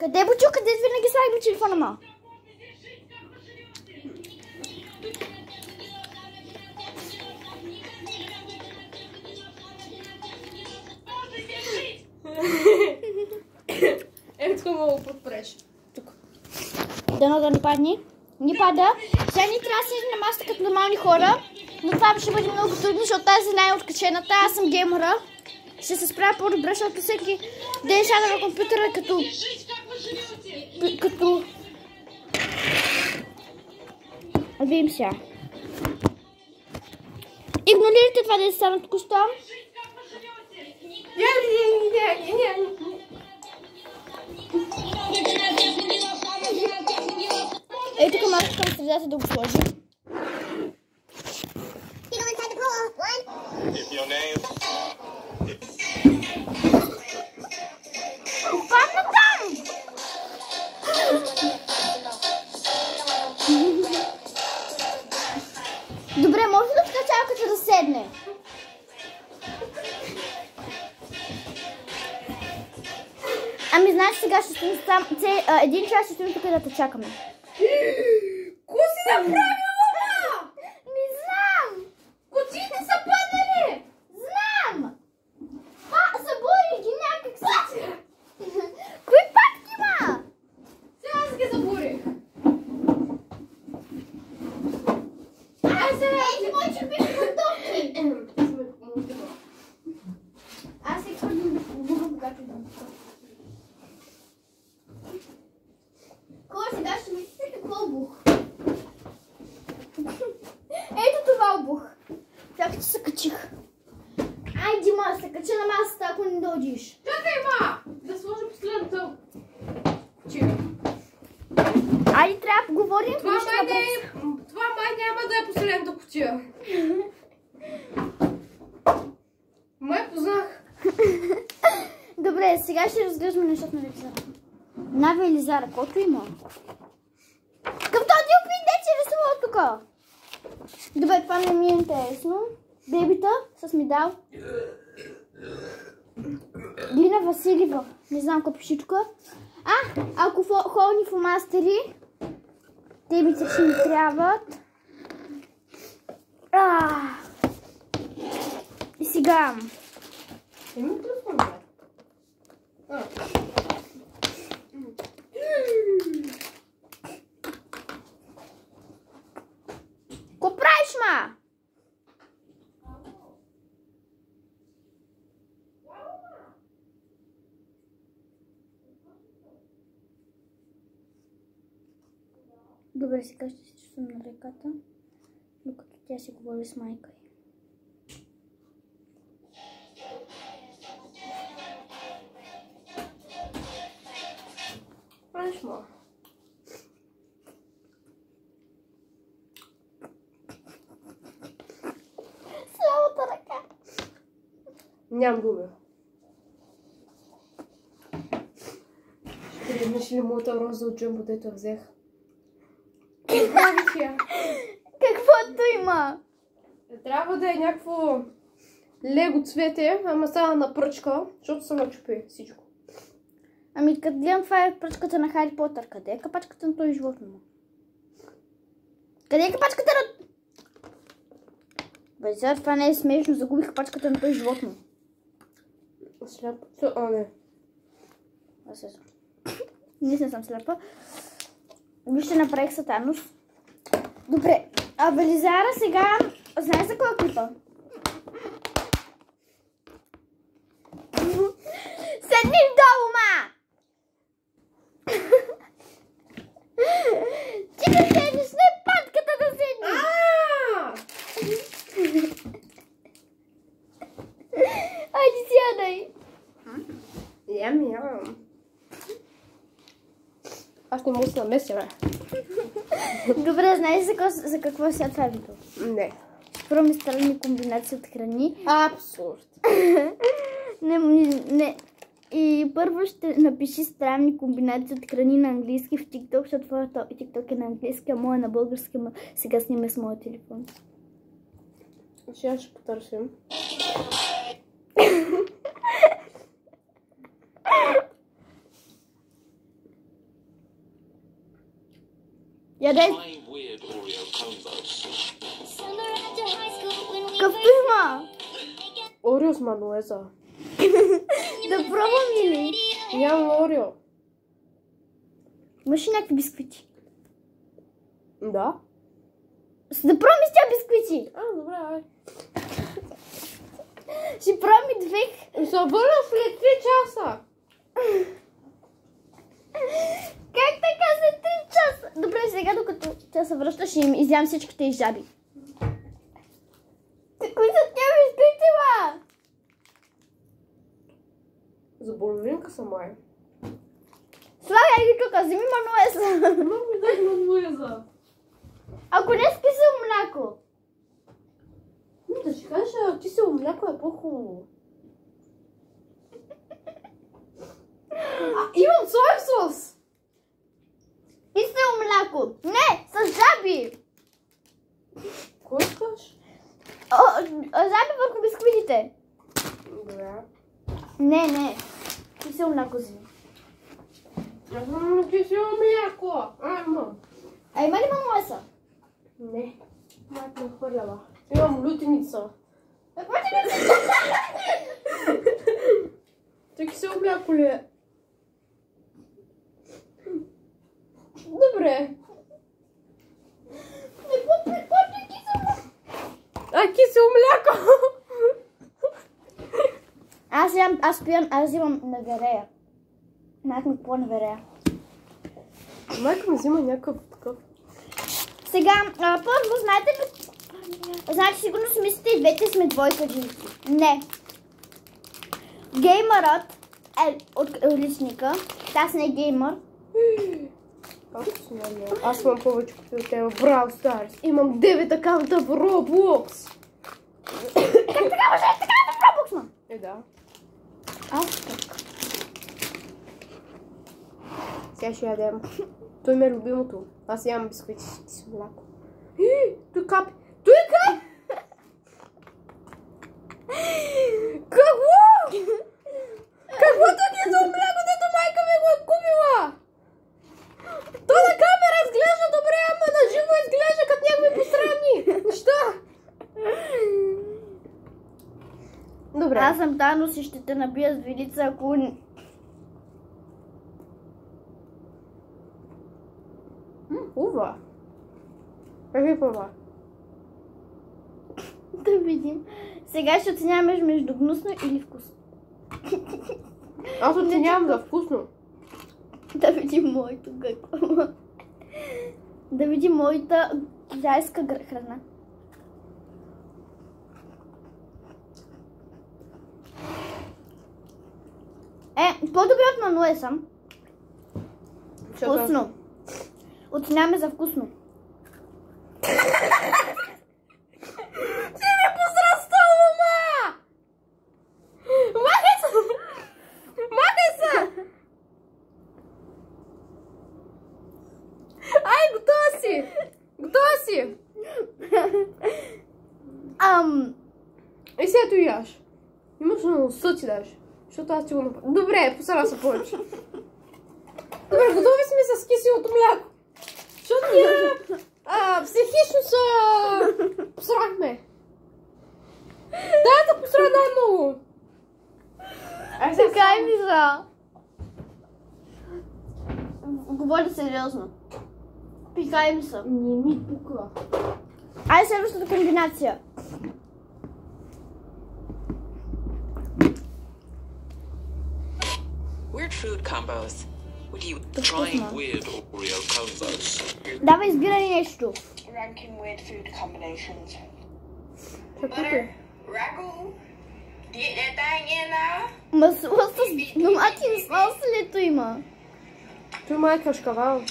Къде Бочо? Къде винаги слагаме телефона ма? Ето тук мога да подпреш. Тук. Дано да не падне. Не пада. Сега ни трябва да седим на масата като нормални хора. Но това ще бъде много трудно, защото тази е най-откачената. Аз съм геймъра. Ще се справя по-добре, защото всеки ден сяда на компютъра като... Видим сега. Игнорирайте това да е стана току-що. Ей, тук малко към средата да го сложим. Опадна там! Добре, може ли да чакате да седне? Ами, знаеш, сега ще стоим сам... един час ще стоим тук да те чакаме. Ко си направила? Не знам! Кутиите са паднали! Знам! Събори ги някак си! Кои патки има? Сега аз ги заборих. Ей, мои черпиш бутовки! Аз се хвърлям да побувам, когато идвам. Хора, сега ще мислите какво обух. Ето това обух. Чакай, че се качих. Ай, Дима, се кача на масата, ако не дойдеш. Чакай, ма! Да сложа последната кутия. Айде, трябва да поговорим. Това май няма да е последната кутия. Май познах. Добре, сега ще разглеждаме нещата на Велизара. На Велизара, колко има? Към този опит, де че рисува от тук. Добре, това не ми е интересно. Бебита с медал. Лина Василева. Не знам какво пише тук. Ако холни фломастери, те ми ще ми трябват. И сега. Ко правиш, ма? Добре, сега ще си чувствам на реката, докато тя си говори с майка й. Правиш, ма. Слабата ръка. Нямам думи. Ще видиш ли моята роза от джамбо, дето взех? Каквото има? Трябва да е някакво лего цвете, ама стана на пръчка, защото се начупи всичко. Ами, като гледам, това е пръчката на Хари Потър. Къде е капачката на този животно? Къде е капачката на... Бе, сега това не е смешно. Загубих капачката на този животно. Сляпо. Не. Аз съм. Не съм сляпа. Вижте, направих Сатанус. Добре. А Велизара сега... Знаеш за кой е клипа? Седни долу, ма! Ти да седнеш, не патката да седнеш! Айде сядай! Ям. Аз не мога да се намеся, бе. Добре, знаеш за какво сега това видео? Не. Първо странни комбинации от храни. Абсурд. Не. И първо ще напиши странни комбинации от храни на английски в TikTok, защото твоето TikTok е на английски, а моя е на български, но сега сниме с моя телефон. Сега ще потърсим. Яде. Try weird Oreo combos. Какъвто има. Орео с мануеза. Да пробвам или? Нямам Орео. Имаш ли някакви бисквити? Да. Да пробвам с тя бисквити. Добре, ай. Ще пробвам и две. Се върна след 3 часа. Как така след 3 часа? Добре, сега докато тя се връща, ще им изям всичките и жаби. Какви са тя бисквити, ма? За половинка са май. Слагай ги тук, вземи мануеза. Много ми дай мануеза. Ако не с кисело мляко. Да ще кажа, кисело мляко е по-хубаво. Имам соев сос! Кисело мляко. Не, с жаби. Кой искаш? Жаби върху бисквитите. Добре. Не. Кисело мляко вземи. Аз имам кисело мляко. Имам. А има ли мануеза? Не. Майка ме хвърляла. Имам лютеница. Какво ти мислиш? Те кисело мляко ли е? Добре. Какво е кисело? Кисело мляко! Аз взимам на верея. Майка ми какво на верея. Майка ми взима някакъв такъв. Сега, първо, знаете ли... Значи сигурно си мислите и двете сме двойка джинси. Не. Геймърът е от личника. Аз не е геймър. Аз имам повече от теб в Brawl Stars. Имам 9 акаунта в Roblox. Как така може? Така в Roblox, ма? Да. Аз так. Сега ще ядем. Той ми е любимото. Аз ям бисквити с мляко. Той капи. Какво? Какво таки за мляко, дето майка ми го е купила? То на камера изглежда добре, ама на живо изглежда като някакви посредни неща. Добре. Аз съм Танос и ще те набия с вилица, ако... Ува. Как е това? Да видим. Сега ще оценяваме между гнусно или вкусно. Аз оценявам за вкусно. Да видим моето какво. Да видим моята китайска храна. По-добре от мануе съм. Вкусно. Оценяваме за вкусно. Ти ми позрастал, мама! Махай се! Махай се! Ай, готова си! Готова си! И сега ето яш. Имаш на носа ти даже. Защото аз ти го направя. Добре, посара се повече. Добре, готови сме с киселото мляко. Защото ние психично се посрахме. Дай да посра най-много. Така и ми за. Говоря сериозно. Пикай ми са. Не ми пука. Ай, следващата комбинация. Weird food combos. Would you try weird Oreo combos? Давай, избирай нещо. Ranking weird food combinations. Каквото Butter, е. ragu, get that thing in there. Масло с домати, след има. Той май е кашкавал.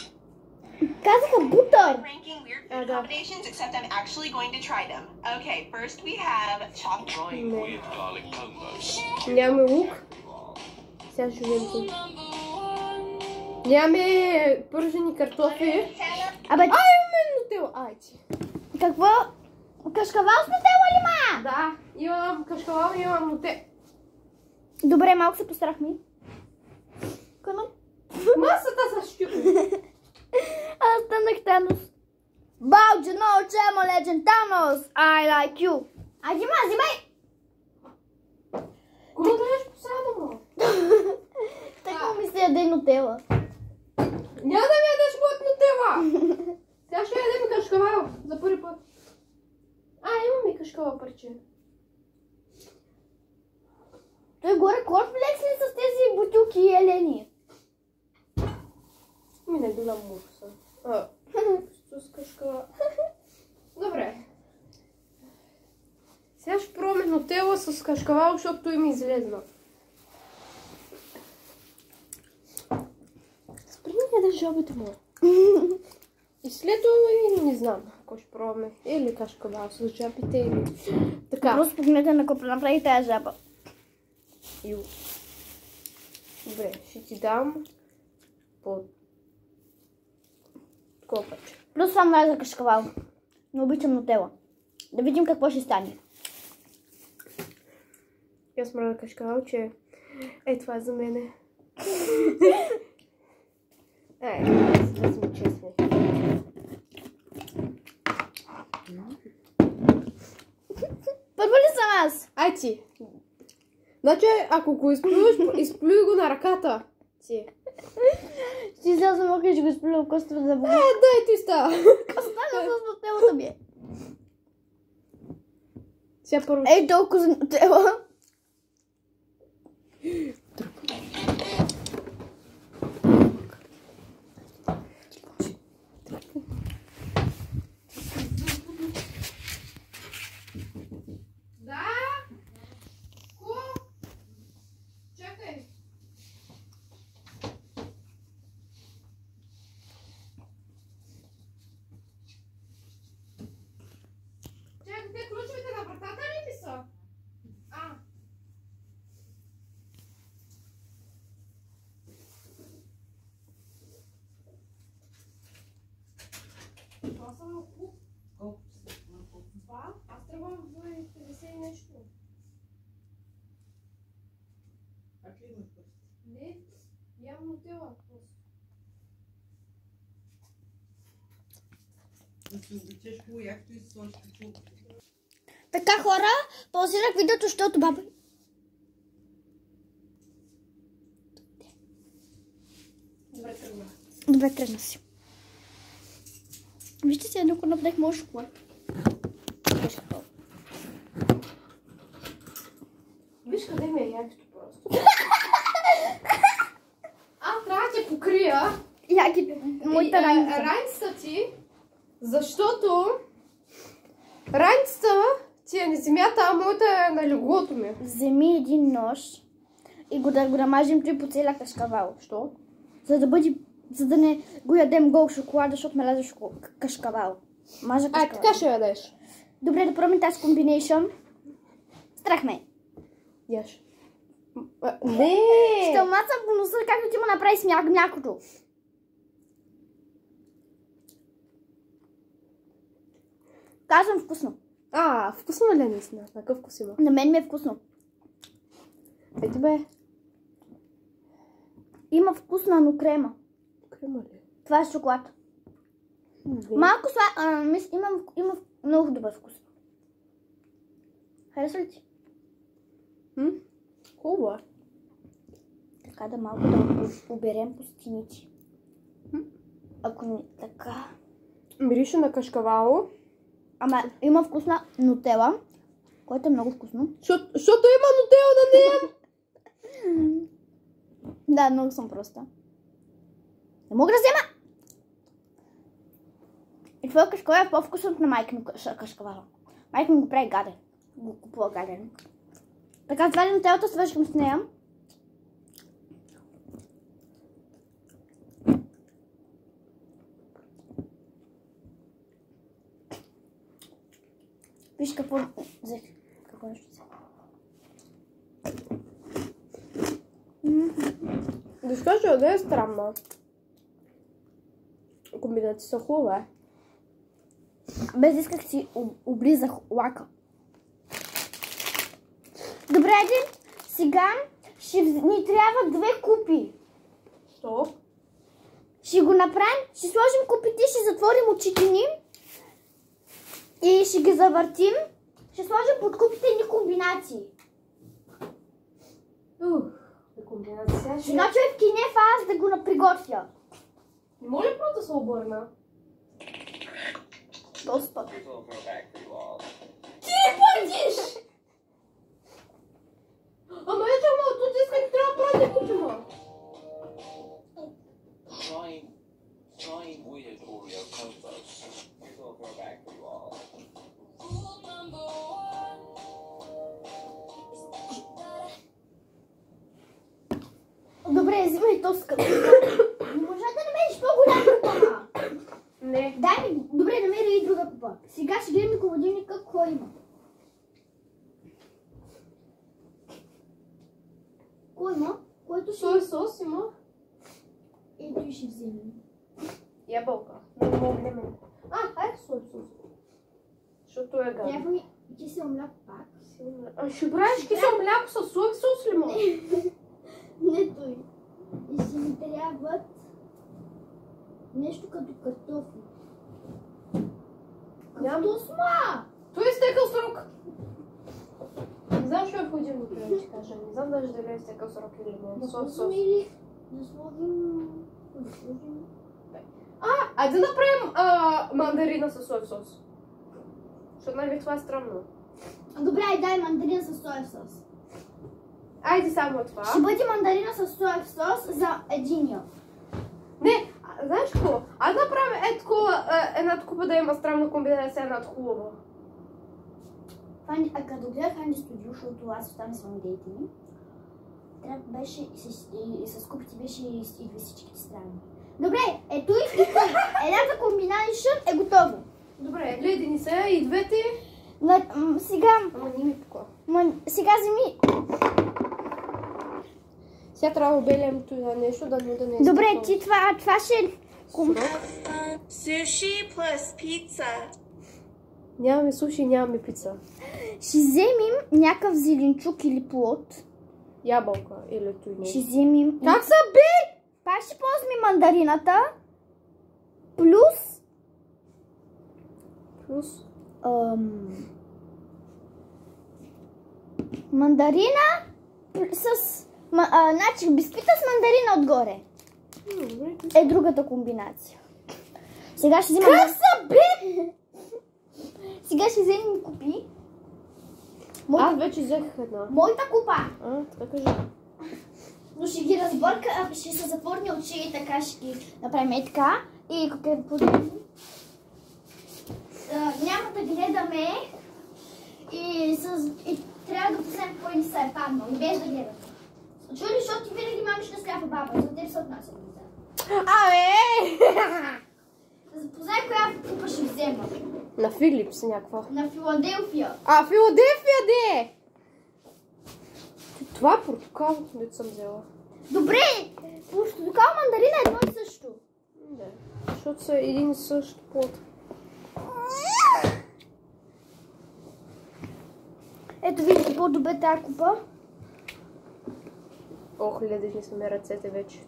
Казаха бутър. Ranking weird food да. combinations, except I'm actually going to try them. Okay, first we have chopped. Try weird garlic combos. Нямаме лук. Сега ще видим тук. Нямаме пържени картофи. Абе, Имаме нутела. Ай, ти. какво? Кашкавал с нутела ли, ма? Да, имам кашкавал и имам нуте. Добре, малко се пострахме. Масата се щупи. А станах Танос. Бауджи, но чемо легенд Танос. I like you. Айде, взимай. Кога дадеш посадено? Така ми се яде нутела. Няма да ми ядеш моят нутела! Сега ще ядем кашкавал за първи път. Имам и кашкавал парче. Той горе корнфлекс ли с тези бутилки и елени? Не била мукса. С кашкавал. Добре. Сега ще пробваме нутела с кашкавал, защото той ми излезна. Спри ми да жабите му. И след това не знам ако ще пробваме. Или кашкавал с жабите, или така. Просто погнете на какво направи тази жаба. Добре, ще ти дам по такова парче. Плюс това мразя кашкавал. Не обичам нутела. Да видим какво ще стане. Аз мразя кашкавал, че това е за мене. Да сме честни. Първо ли съм аз? Ай ти! Значи, ако го изплюеш, изплюй го на ръката си. Ще изляза малко и ще го изплюя костата за бъде. Дай ти става. Остана с нутелата ми. Сега първо. Ей, толкова за нутела. Да? Ко? Чакай. Чакай, те ключовете на вратата ли ти са? Това са на куп. Колко? Това? Аз тръгвам в 50 и нещо. Как ли имаш път? Не, ям нутела. Да се обичаш хубаво, якто и сложиш чулка. Така, хора, паузирах видеото, защото баба... Добре, тръгвам. Добре, тръгна си. Вижте си едно конопдех моят шоколад. Виж къде ми е ягото просто. Трябва да те покрия. Моята раница. Раницата ти, защото раницата ти е на земята, а моята е на леглото ми. Вземи един нож и да го намажем той по целия кашкавал. Що? За да не го ядем гол шоколада, защото ме ляза кашкавал. Мажа кашкавал. Така ще ядеш. Добре, да пробваме тази комбинейшън. Страх ме. Яш. Не! Ще мацам по носа, както ти му направи с мякото. Казвам вкусно. Вкусно ли е наистина? На какъв вкус има? На мен ми е вкусно. Ети бе. Има вкусна, но крема. Крема ли? Това е шоколад. Малко има много добър вкус. Харесва ли ти? Хубаво. Така да малко да оберем по стените. Ако не така... Мирише на кашкавало. Ама има вкусна нутела, което е много вкусно. Защото има нутела на нея. Да, много съм проста. Не мога да взема! И твоя кашкавал е по-вкусно от на майка ми кашкавала. Майка ми го прави гаден. Го купува гаден. Така, това ли нутелата, свършим с нея. Виж какво взех. Какво нещо взех. Защо ще да е странна? Комбинации са хубава. Без исках си облизах лака. Добре, сега ни трябва 2 купи. Що? Ще го направим, ще сложим купите, ще затворим очите ни и ще ги завъртим. Ще сложим под купите ни комбинации. Комбинация. Сега човек кинев аз да го приготвя. Не може просто да се обърна. Доста. Ти не платиш! Ама ето, тут исках трябва да платя купима. Trying weird Oreo combos. Little throwback for you all. Добре, взимай то скъпо. Може да намериш по-голяма купа. Не. Дай ми, добре, намери и друга купа. Сега ще гледаме в холодилника какво има. Кой има? Който ще... Соя сос има. Ето и ще вземем. Ябълка. Не мога да ме. Айде соя сос. Защото е гадно. Трябва ми кисело мляко пак. Ще правиш кисело мляко с соя сос ли може? Не той. И ще ми трябват нещо като картофи. Като сма! Той е стекал срок. Не знам, що е в холодилника, да ти кажа. Не знам даже дали е стекал срок или не. Да Соя сос. сложим или да сложим... Айде да направим мандарина с соев сос. Защото най-век това е странно. Добре, дай мандарина с соев сос. Айде само това. Ще бъде мандарина с соев сос за единия. Не, знаеш какво? Айде да направим една такова да има странна комбинация, една хубава. А като гледах Ханди Студио, защото аз оставам с идеите ми, трябва беше и с купите беше и всичките страни. Добре, ето и едната комбинация е готова. Добре, ледени са и двете. Сега... Ама не ми пука. Сега вземи... Сега трябва да обелям това нещо, да не е. Добре, ти това ще... Sushi plus pizza. Нямаме суши, нямаме пица. Ще вземем някакъв зеленчук или плод. Ябълка или той нещо. Ще вземем... Как са бе? Пак ще ползваме мандарината. Плюс... мандарина с... значи бисквита с мандарина отгоре. Е другата комбинация. Сега ще вземем... Как са бе? Сега ще вземем купи. Аз вече взех една. Моята купа. Така кажа. Но ще ги разбърка, ще се затворни очи и така ще ги направим и така. И няма да гледаме и трябва да посем кой ни се е паднал и без да гледаме. Чули, защото ти винаги мамиш да скляпа баба, за теб се отнася лица. Да запознай коя купа ще взема. На Филипс някаква. На Филаделфия. Филаделфия де! Това е портокал, дето съм взела. Добре, портокал мандарина е едно и също. Не, защото са един и същ плод. Ето видите по-добре тази купа. Ох, ледени са ми ръцете вече.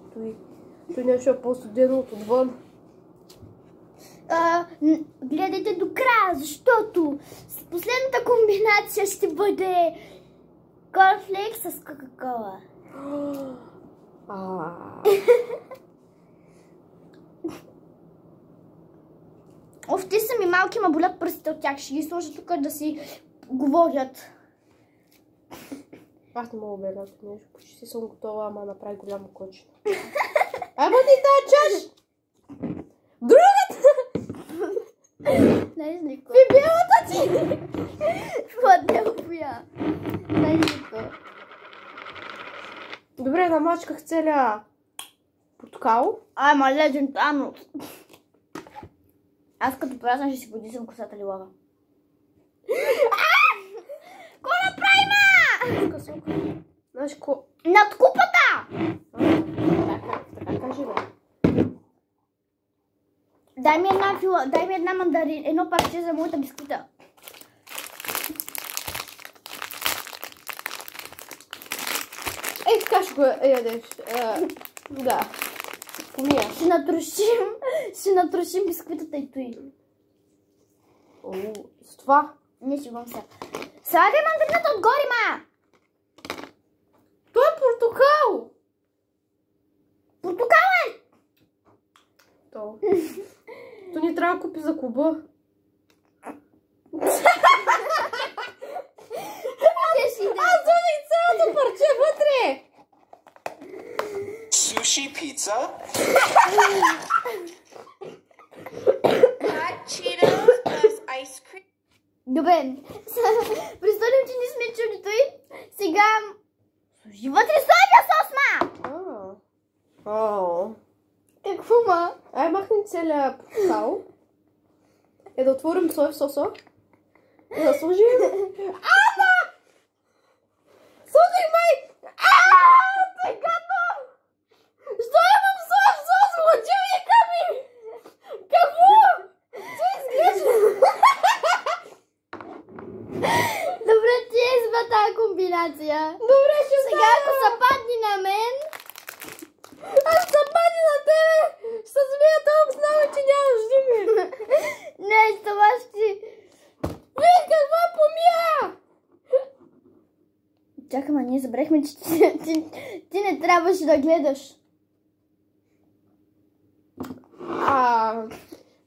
Той нещо е по-студено от отвън. Гледайте до края, защото с последната комбинация ще бъде корнфлейк с кока-кола. Оф, те са ми малки, ма болят пръстите от тях. Ще ги сложа тук да си говорят. Аз не мога да белят нещо. Почти съм готова, ама направи голямо коче. Ама ти тачаш! Другата! Не излика. Бялата ти! Филаделфия. Не излика. Добре, намачках целия портокал. Ама легендарно. Аз като празна ще си подисам косата лилава. Ко направи, ма? Знаеш ко... Над купата! Така кажи, бе. Дай ми една мандарин, едно парче за моята бисквита. Ей, така ще го ядеш. Да. Помия. Ще натрушим бисквитата и той. О, с това. Не шегувам се. Слагай мандарината отгоре, ма! Това е портокал. Портокален! То ни трябва да купи за клуба. Аз дадих цялото парче вътре. Sushi pizza? Hot Cheetos plus ice cream. Добре. Представям, че не сме чули той. Сега... Служи вътре соевия сос, ма! Какво, ма? Ай, махнем целия портокал. Да отворим соев соса. Да сложим. Ана! Сложих май! Тъй гадно! Що имам соев сос? Лъчевника ми! Какво? Що изглежда? Добре, ти изба тази комбинация. Добре, ще Сега, ако се падни на мен... Аз съм падни на тебе! Ще смея толкова много, че нямаш думи! Не, това ще... Виж каква помия! Чакай, ма, ние забрахме, че ти не трябваше да гледаш.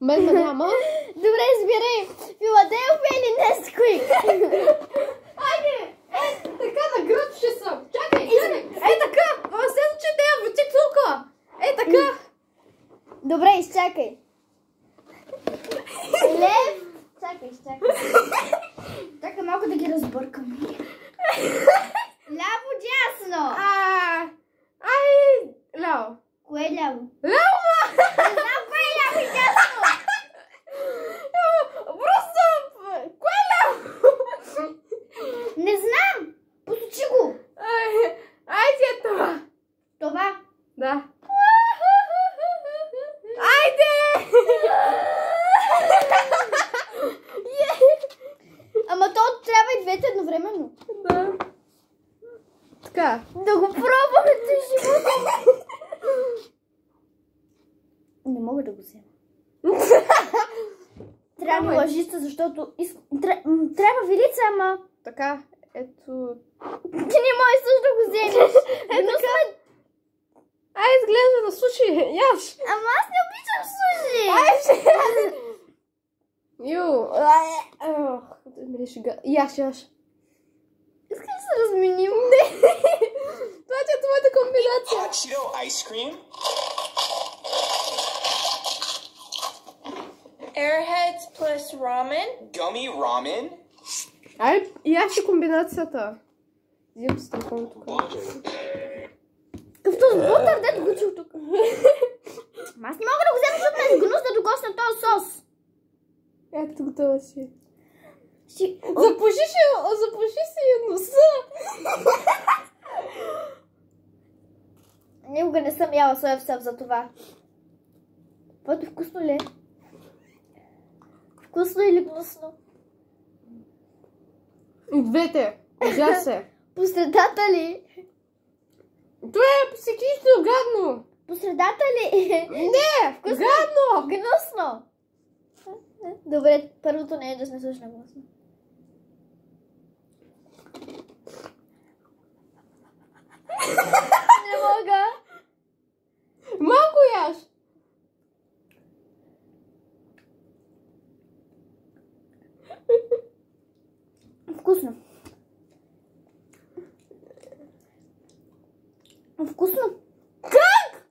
Мен ме няма. Добре, избирай. Филаделфия или Несквик? Айде! Така на гръб ще съм. Чакай! Така! Следно, че те я в тиктока! Така! Добре, изчакай. Лев. Чакай, изчакай. Чакай малко да ги разбъркам. Ляво, дясно. Ляво. Кое е ляво? Ляво, ма! Не знам кое е ляво и дясно. Просто... Кое е ляво? Не знам. Посочи го. Айде е това. Това. Да. Айде! Ама то трябва и двете едновременно. Да. Така. Да го пробваме ти живота. Не мога да го взема. Трябва Давай. лъжица, защото трябва вилица, ама Така. Ето. ти не можеш също да го вземеш. Така. Ай, изглежда на суши. Яш. Ама аз не обичам суши. Ю. Мири шега. Яш. Искаш да се разменим? Това е твоята комбинация. Hot Cheeto ice cream? Airheads plus ramen. Gummy ramen? Ай, яш е комбинацията. Взимам с телефона тук. Като с бутър, дето го чух тук. Ама аз не мога да го взема, защото ме сгънус да докосна този сос. Ето готова си. Си... Запуши си носа. Никога не съм яла соев съп за това. Твоето вкусно ли е? Вкусно или гнусно? Двете. Жа се. По средата ли? Това е психично гадно. По средата ли? Не, Вкусно? гадно. Гнусно. Добре, първото не е да сме слушна гнусно. Не мога. Малко яш. Вкусно. Вкусно. Как?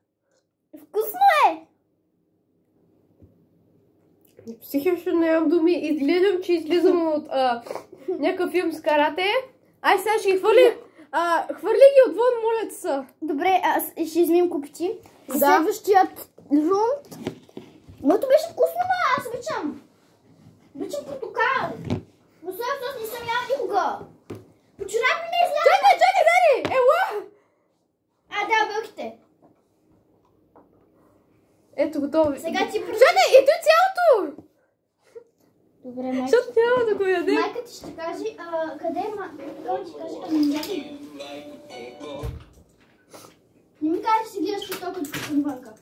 Вкусно е. Психично нямам думи. Изгледам, че излизам от някакъв филм с карате. Ай, сега ще ги хвърли. Хвърли ги отвън, моля те са. Добре, аз ще измием купчи. Да. Следващият рунд. Моето беше вкусно, ма аз обичам. Обичам портокал. Но соев сос не съм яла никога. Почерак ми не изляза. Чакай, Дари! Ела! Да, бълките. Ето, готово. Сега ти Чакай, ето цялото! Добре, майка. Защото няма да го ядем. Майка ти ще каже, къде е Кой ти каже, някъде. Не ми кажеш, че си гледаш толкова отвънка.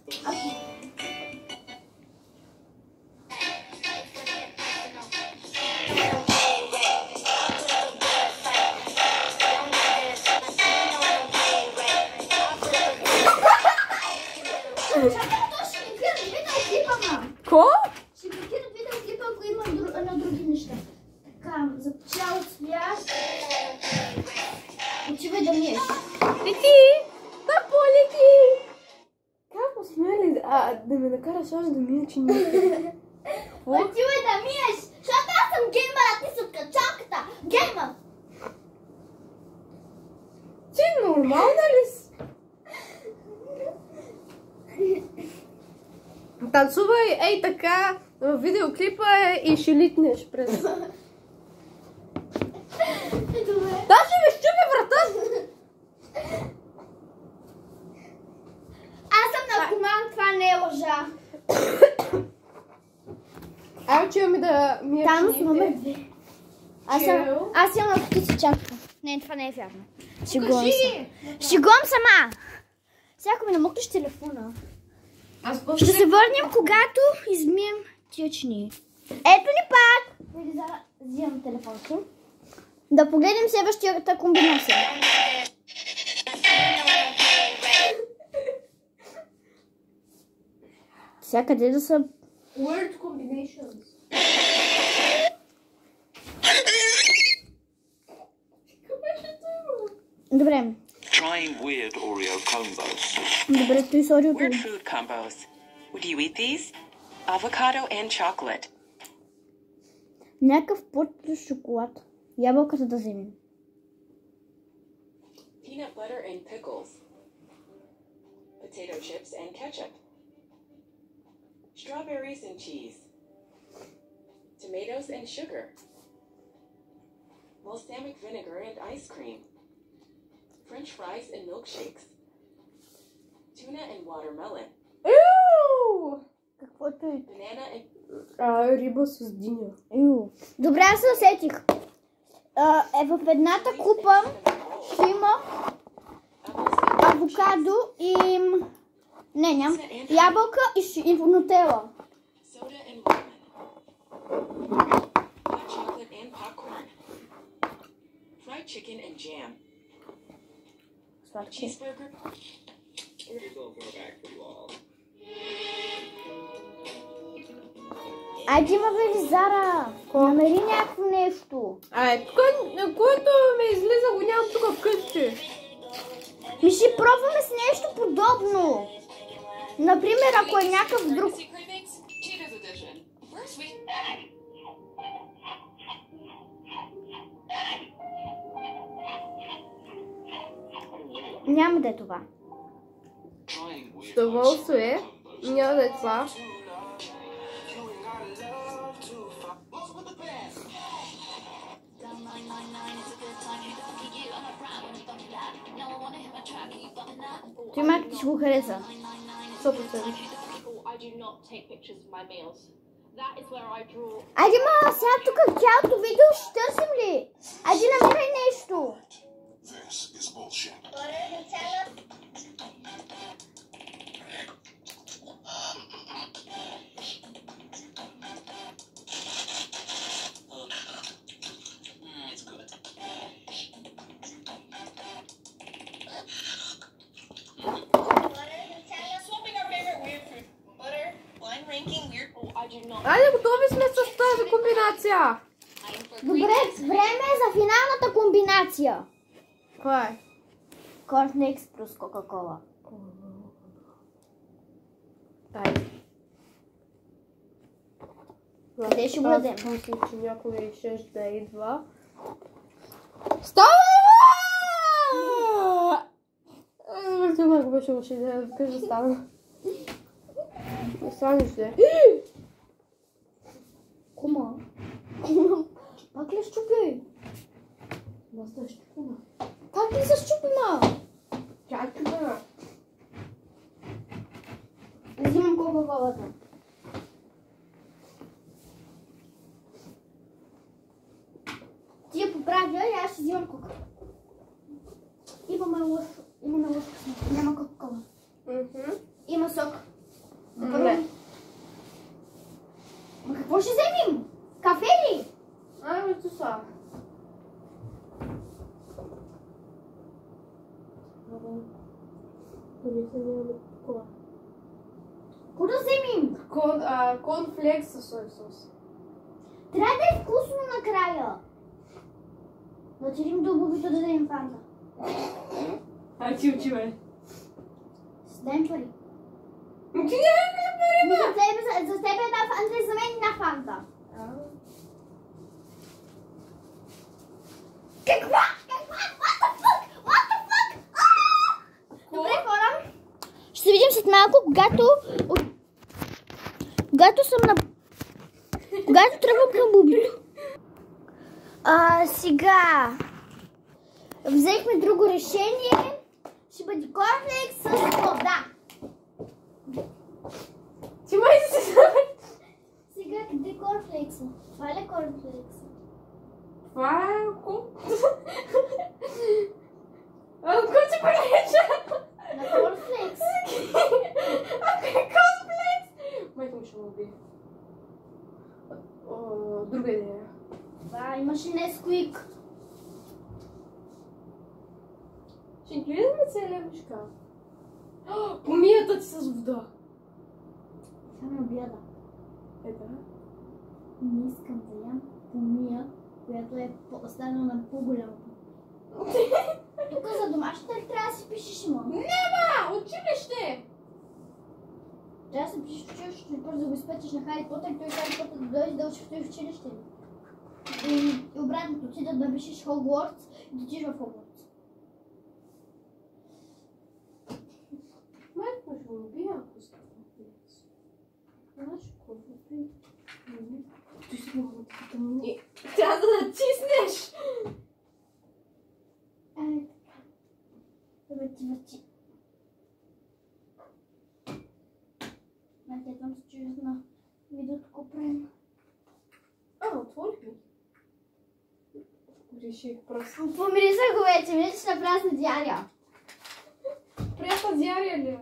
Ко? Ще блокират видеоклипа, ако има на други неща. Така, започва свят. Отивай да миеш. Лети! Да, полети! Как посмели да ме накараш още да мия, че не Отивай да миеш, защото аз съм геймър, а ти си от качалката. Геймър! Ти нормална ли си? Танцувай ей така в видеоклипа и ще литнеш през... Добре. Даже ми щупи врата! Аз съм наркоман, това не е лъжа. Ай, отиваме да мия Танус чините. номер 2. Аз имам наркотици чакка. Не, това не е вярно. Шегувам се. Шегувам сама. Всяко ми намокнеш телефона. Ще се върнем, когато измием тия чини. Ето ни пак! Велизара, взимам телефон си. Да погледнем следващата комбинация. Всякъде да са... Word combinations. Добре. Trying weird Oreo combos. Добре, той сори от Weird food combos. Would you eat these? Avocado and chocolate. Някакъв плод с шоколад. Ябълката да вземем. Peanut butter and pickles. Potato chips and ketchup. Strawberries and cheese. Tomatoes and sugar. Balsamic vinegar and ice cream. French fries and milkshakes. Tuna and watermelon. Ew! Каквото и... Banana and Риба с диня. Добре, аз се усетих. В едната купа ще има авокадо и... Не, ням. Ябълка и нутела. soda and lemon. Hot chocolate and popcorn. Fried chicken and jam. Сладки. Cheeseburger. Here's a little throwback for you all. Айде, ма Велизара, намери някакво нещо. Тук, което ме излиза, го нямам тук вкъщи. Ми ще пробваме с нещо подобно. Например, ако е някакъв друг... Secret mix. Cheetah's edition. First we... Няма да е това. Trying weird Удоволствие. Няма да е това. Той майка ти ще го хареса. 100%. I do not take pictures of my meals. That is where I draw. Айде, ма, сега тук цялото видео ще търсим ли? Айде, намирай нещо. This is bullshit. It's good. Swapping our favorite weird food. Butter, blind ranking weird. Oh, I do not. Айде, готови сме с тази комбинация. Добре, време е за финалната комбинация. Каква е? Корнфлейкс плюс Кока-кола. Айде. Къде ще го дадем? Аз мисля, че някой ще да идва. Става! Това го беше лошо идея, вкъщи да стана. Не станеш ли? Кума. Пак ли щупи? Доста щупена. Как ли се щупи, ма? Тя е щупена. Взимам Кока-колата. Ти я поправя и аз ще взимам Кока. Имаме лошо късмет. Няма Кока-кола. Има сок. Не. Ма какво ще вземем? Кафе ли? Айде, това. Какво да вземем? Конфлекс със соев сос. Трябва да е вкусно накрая. Да отидем до бубито да вземем фанта. Ай, ти учи, бе. Дай пари. Ти няма пари, За теб една фанта и за мен една фанта. Каква? What the fuck? Добре, хора. Ще се видим след малко, когато тръгвам към бубито. Сега взехме друго решение. Ще бъде корнфлекс с вода. Ти май си знае. Сега къде е корнфлекса? Това ли е корнфлекса? Това е ко? Ко ти прилича? На корнфлекс. Конфлекс! Майка му ще му убие. Друга идея. Това имаше Несквик. Ще ни гледаме целия мишка. Помията ти с вода. Това ме обяда. Да. Не искам да ям помия, която е останала на по-голяма. Тук за домашната ли трябва да си пишеш има? Няма! Училище! Трябва да се пишеш в училище, просто да го изпечеш на Хари Потър, той Хари Потър да дойде да учи в този училище. И обратното, ти да пишеш Хогвартс и да отидеш в Хогвартс. Майка му ще му убие, ако става. Знаеш какво е? Ти си много тъмни. Трябва да натиснеш! Върти. Надявам се, че на видеото го правим. Отворих ли? Реших просто. Помириса го вече, мисля, че ще направя с диария. Приятна диария ли?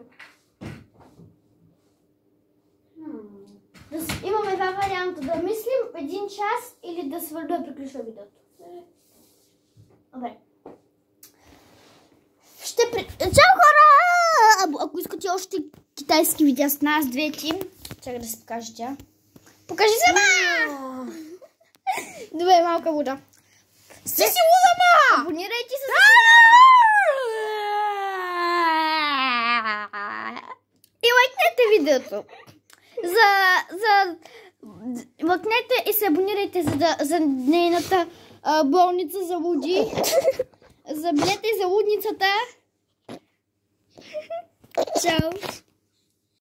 Имаме два варианта. Да мислим 1 час или да свърда да приключва видеото. Добре. Чао, хора! Ако искате още китайски видеа с нас двете, чакай да се покажа тя. Покажи се, ма! Добре, малка вода. Си луда, ма! Абонирайте се за канала! И лайкнете видеото. Лайкнете и се абонирайте за нейната болница за луди. За билета и за лудницата. Чао!